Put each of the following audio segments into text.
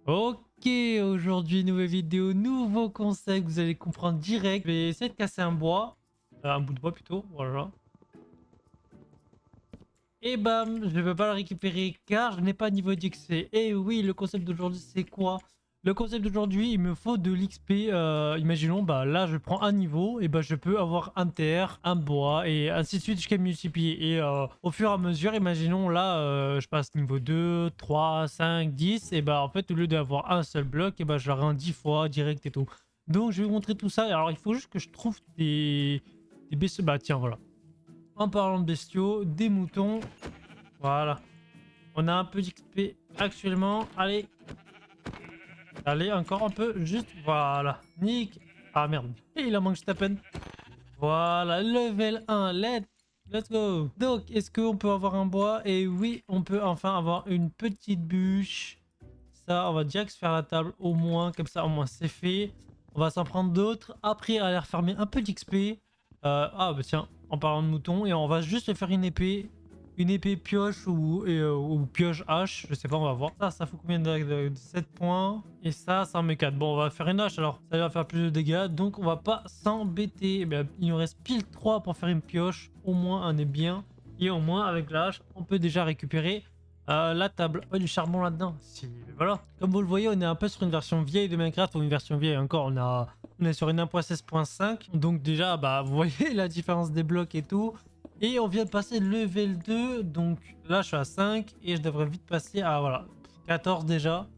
Ok, aujourd'hui nouvelle vidéo, nouveau concept, vous allez comprendre direct. Je vais essayer de casser un bois, un bout de bois plutôt, voilà. Et bam, je ne peux pas le récupérer car je n'ai pas de niveau d'XP. Et oui, le concept d'aujourd'hui c'est quoi? Le concept d'aujourd'hui, il me faut de l'XP. Imaginons, bah là je prends un niveau et bah je peux avoir un terre, un bois et ainsi de suite jusqu'à multiplier. Et au fur et à mesure, imaginons là, je passe niveau 2, 3, 5, 10 et bah en fait au lieu d'avoir un seul bloc, et bah j'aurai un 10 fois direct et tout. Donc je vais vous montrer tout ça. Alors il faut juste que je trouve des bestiaux. Bah tiens, voilà. En parlant de bestiaux, des moutons. Voilà. On a un peu d'XP actuellement. Allez. Allez, encore un peu. Juste. Voilà. Nick. Ah merde. Et il en manque juste à peine. Voilà. Level 1. Let's go. Donc, est-ce qu'on peut avoir un bois? Et oui, on peut enfin avoir une petite bûche. Ça, on va direct se faire la table au moins. Comme ça, au moins, c'est fait. On va s'en prendre d'autres. Après, aller refermer un peu d'XP. Ah, bah tiens, en parlant de moutons. Et on va juste faire une épée. Une épée pioche ou pioche hache. Je sais pas, on va voir. Ça fait combien de 7 points. Et ça en met 4. Bon, on va faire une hache alors. Ça va faire plus de dégâts. Donc, on va pas s'embêter. Eh bien, il nous reste pile 3 pour faire une pioche. Au moins, on est bien. Et au moins, avec la hache, on peut déjà récupérer la table. Ouais, du charbon là-dedans. Si, voilà. Comme vous le voyez, on est un peu sur une version vieille de Minecraft. Ou une version vieille encore. On est sur une 1.16.5. Donc déjà, bah, vous voyez la différence des blocs et tout. Et on vient de passer level 2. Donc là, je suis à 5. Et je devrais vite passer à, voilà, 14 déjà.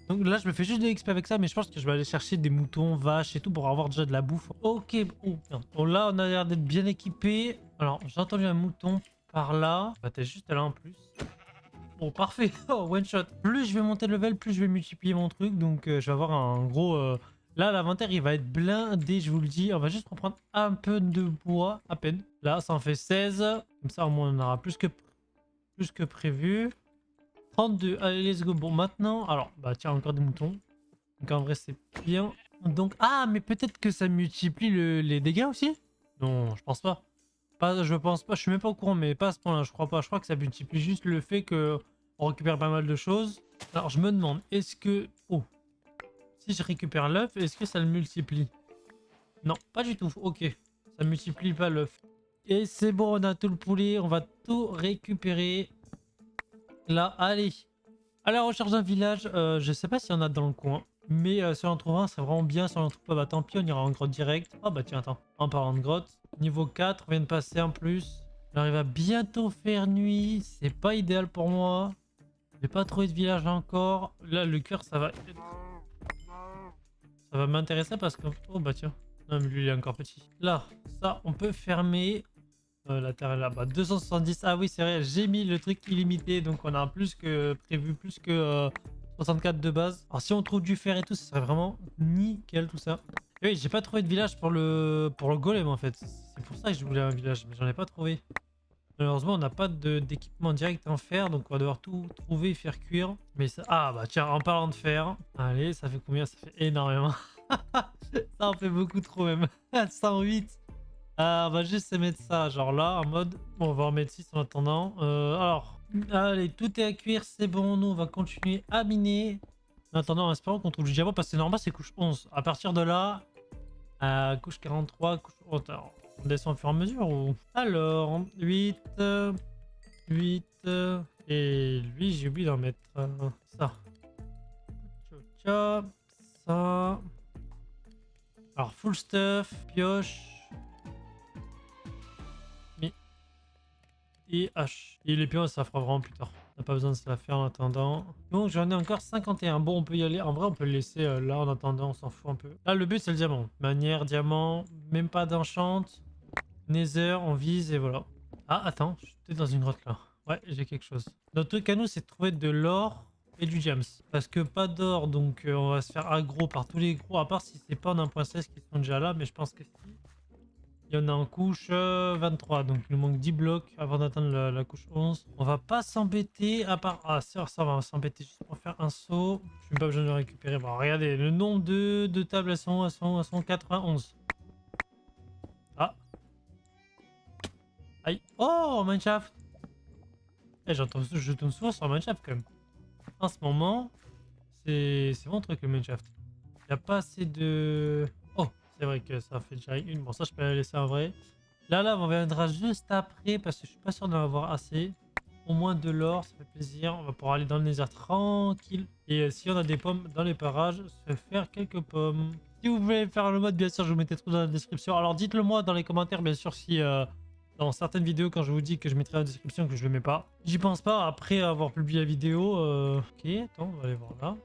Donc là, je me fais juste de l'XP avec ça. Mais je pense que je vais aller chercher des moutons, vaches et tout pour avoir déjà de la bouffe. Ok, oh, merde. Bon, là, on a l'air d'être bien équipé. Alors, j'ai entendu un mouton par là. Bah, t'es juste là en plus. Bon, parfait. Oh, one shot. Plus je vais monter le level, plus je vais multiplier mon truc. Donc, je vais avoir un gros... Là, l'inventaire, il va être blindé, je vous le dis. On va juste reprendre un peu de bois, à peine. Là, ça en fait 16. Comme ça, au moins, on aura plus que prévu. 32. Allez, let's go. Bon, maintenant... Alors, bah tiens, encore des moutons. Donc, en vrai, c'est bien. Donc... Ah, mais peut-être que ça multiplie les dégâts aussi? Non, je pense pas. Pas, je pense pas, je suis même pas au courant, mais pas à ce point-là, je crois pas. Je crois que ça multiplie juste le fait que on récupère pas mal de choses. Alors je me demande, est-ce que... Oh, si je récupère l'œuf, est-ce que ça le multiplie? Non, pas du tout. Ok, ça multiplie pas l'œuf. Et c'est bon, on a tout le poulet, on va tout récupérer. Là, allez. À la recherche d'un village, je sais pas s'il y en a dans le coin. Mais si on en trouve un, c'est vraiment bien. Si on en trouve pas, bah tant pis, on ira en grotte direct. Ah bah tiens, attends. En parlant de grotte, niveau 4, on vient de passer en plus. J'arrive à bientôt faire nuit. C'est pas idéal pour moi. J'ai pas trouvé de village encore. Là, le cœur, ça va m'intéresser parce que... Oh bah tiens. Non, mais lui, il est encore petit. Là, ça, on peut fermer. La terre est là. Bah 270. Ah oui, c'est vrai, j'ai mis le truc illimité. Donc on a plus que prévu, plus que 64 de base. Alors si on trouve du fer et tout, ce serait vraiment nickel tout ça. Et oui, j'ai pas trouvé de village pour le golem en fait. C'est pour ça que je voulais un village, mais j'en ai pas trouvé. Malheureusement, on n'a pas d'équipement direct en fer, donc on va devoir tout trouver et faire cuire. Mais ça... Ah bah tiens, en parlant de fer, allez, ça fait combien? Ça fait énormément. Ça en fait beaucoup trop même. 108. On va juste se mettre ça, genre là, en mode... Bon, on va en mettre 6 en attendant. Alors, allez, tout est à cuire, c'est bon. Nous, on va continuer à miner. En attendant, en espérant qu'on trouve du diamant, parce que normal, c'est couche 11. À partir de là, couche 43, couche... Oh, attends, on descend au fur et à mesure ou... Alors, 8, 8, et lui, j'ai oublié d'en mettre ça. Tcha, ça. Alors, full stuff, pioche. Et H. Et les pions, ça fera vraiment plus tard. On n'a pas besoin de se la faire en attendant. Donc j'en ai encore 51. Bon, on peut y aller. En vrai, on peut le laisser là en attendant. On s'en fout un peu. Là, le but, c'est le diamant. Manière, diamant. Même pas d'enchant. Nether, on vise et voilà. Ah, attends. Je suis peut-être dans une grotte là. Ouais, j'ai quelque chose. Notre truc à nous, c'est de trouver de l'or et du diams. Parce que pas d'or, donc on va se faire aggro par tous les gros. À part si c'est pas en 1.16 qui sont déjà là. Mais je pense que si. Il y en a en couche 23, donc il nous manque 10 blocs avant d'atteindre la couche 11. On va pas s'embêter à part... Ah, ça on va s'embêter juste pour faire un saut. Je suis pas besoin de le récupérer. Bon, regardez, le nombre de tables, elles sont 91. Ah, aïe. Oh, Mineshaft. Eh, je tombe souvent sur Mineshaft quand même. En ce moment, C'est mon truc le mineshaft. Il n'y a pas assez de... Oh, c'est vrai que ça fait déjà une. Bon, ça, je peux la laisser en vrai. Là, on viendra juste après parce que je suis pas sûr d'en avoir assez. Au moins de l'or, ça fait plaisir. On va pouvoir aller dans le désert tranquille. Et si on a des pommes dans les parages, se faire quelques pommes. Si vous voulez faire le mode, bien sûr, je vous mettrai tout dans la description. Alors dites-le moi dans les commentaires, bien sûr, si dans certaines vidéos, quand je vous dis que je mettrai la description, que je le mets pas. J'y pense pas après avoir publié la vidéo. Ok, attends, on va aller voir là.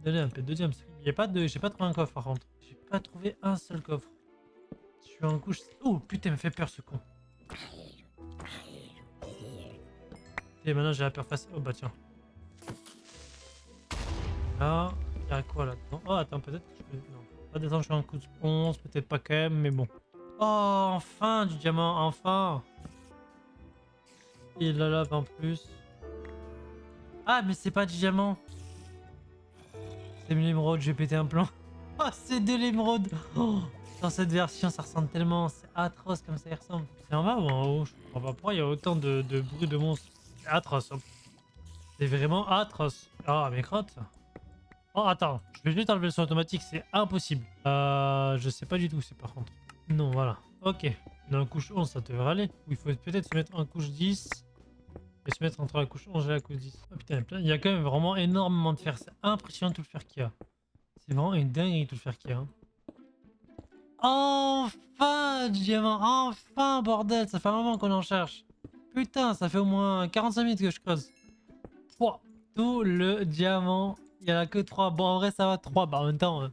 Donnez un peu de deuxième. J'ai pas trouvé un coffre par contre. J'ai pas trouvé un seul coffre. Je suis en couche. Oh putain, il me fait peur ce con. Et maintenant j'ai la peur face. Oh bah tiens. Là, il y a quoi là-dedans? Oh attends, peut-être que je peux. Non. Pas descendre, je suis un coup de ponce, peut-être pas quand même, mais bon. Oh, enfin du diamant, enfin! Et la lave en plus. Ah, mais c'est pas du diamant! C'est de l'émeraude, j'ai pété un plan. Oh, c'est de l'émeraude! Oh, dans cette version, ça ressemble tellement. C'est atroce comme ça y ressemble. C'est en bas ou en haut? Je comprends pas pourquoi il y a autant de bruit de monstres. C'est atroce. Hein. C'est vraiment atroce. Ah, mes crottes. Oh, attends, je vais juste enlever le son automatique, c'est impossible. Je sais pas du tout, c'est par contre. Non, voilà. Ok. Dans la couche 11, ça devrait aller. Ou il faut peut-être se mettre en couche 10. Et se mettre entre la couche 11 et la couche 10. Oh putain, il y a quand même vraiment énormément de fer. C'est impressionnant tout le fer qu'il y a. C'est vraiment une dinguerie tout le fer qu'il y a. Hein. Enfin, du diamant, enfin, bordel, ça fait un moment qu'on en cherche. Putain, ça fait au moins 45 minutes que je creuse. Pouah, tout le diamant, il y en a que 3. Bon, en vrai, ça va 3. Bah, en même temps,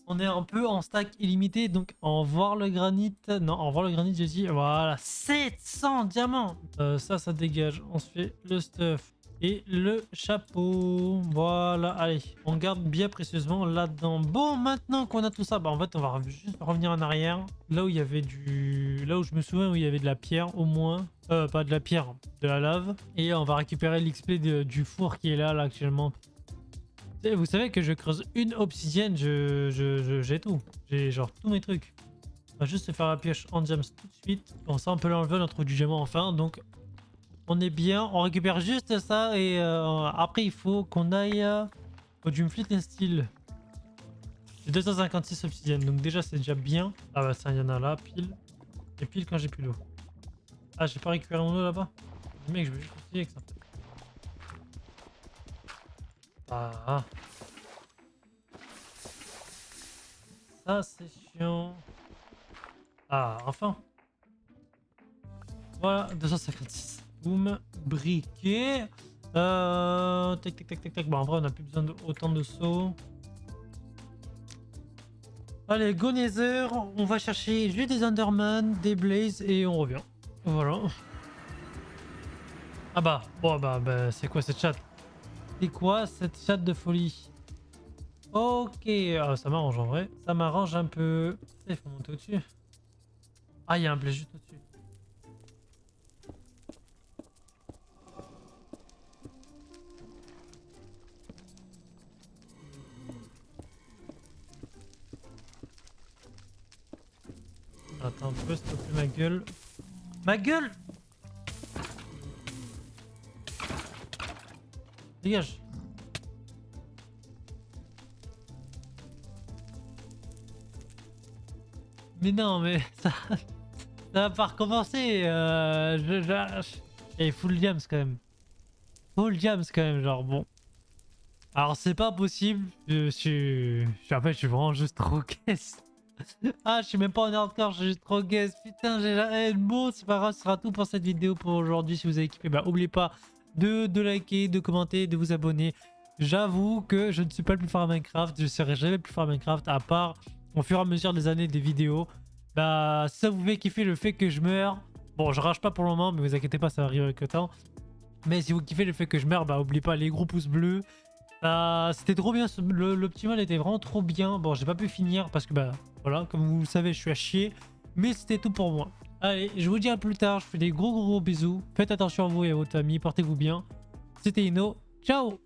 on est un peu en stack illimité. Donc, en voir le granit. Non, en voir le granit, j'ai dit, voilà, 700 diamants. Ça dégage. On se fait le stuff. Et le chapeau. Voilà, allez. On garde bien précieusement là-dedans. Bon, maintenant qu'on a tout ça, bah en fait, on va juste revenir en arrière. Là où il y avait du... Là où je me souviens où il y avait de la pierre, au moins. Pas de la pierre, de la lave. Et on va récupérer l'XP du four qui est là actuellement. Et vous savez que je creuse une obsidienne, j'ai tout. J'ai genre tous mes trucs. On va juste se faire la pioche en diams tout de suite. Bon, ça, on peut l'enlever, notre du diamant enfin. Donc, on est bien, on récupère juste ça et après il faut qu'on aille au du Flint Steel. J'ai 256 obsidiennes, donc déjà c'est déjà bien. Ah bah ça, il y en a là, pile. Et pile quand j'ai plus d'eau. Ah, j'ai pas récupéré mon eau là-bas. Mec, je vais juste essayer avec ça. Ah. Ça c'est chiant. Ah, enfin. Voilà, 256. Boum, briquet. Tac. Bon, en vrai, on n'a plus besoin d'autant de sauts. Allez, go Nether. On va chercher juste des Enderman, des Blaze et on revient. Voilà. Ah bah, bon, bah c'est quoi cette chatte? C'est quoi cette chatte de folie? Ok, ça m'arrange en vrai. Ça m'arrange un peu. Il faut monter au-dessus. Ah, il y a un Blaze juste au-dessus. Attends un peu, s'il te plaît, ma gueule. Ma gueule! Dégage! Mais non, mais ça va pas recommencer. Et full diams quand même. Full diams quand même, genre bon. Alors c'est pas possible. En fait, je suis vraiment juste trop caisse. Ah, je suis même pas en hardcore, je suis juste trop caisse. Putain, j'ai la haine. Bon, c'est pas grave, ce sera tout pour cette vidéo pour aujourd'hui. Si vous avez kiffé, bah oubliez pas de liker, de commenter, de vous abonner. J'avoue que je ne suis pas le plus fort à Minecraft. Je serai jamais le plus fort à Minecraft à part au fur et à mesure des années des vidéos. Bah, ça vous fait kiffer le fait que je meure. Bon, je rage pas pour le moment, mais vous inquiétez pas, ça va arriver avec le temps. Mais si vous kiffez le fait que je meurs, bah, oubliez pas les gros pouces bleus. C'était trop bien, l'optimal était vraiment trop bien. Bon, j'ai pas pu finir parce que, bah, voilà, comme vous le savez, je suis à chier. Mais c'était tout pour moi. Allez, je vous dis à plus tard. Je fais des gros bisous. Faites attention à vous et à votre famille. Portez-vous bien. C'était Ino. Ciao!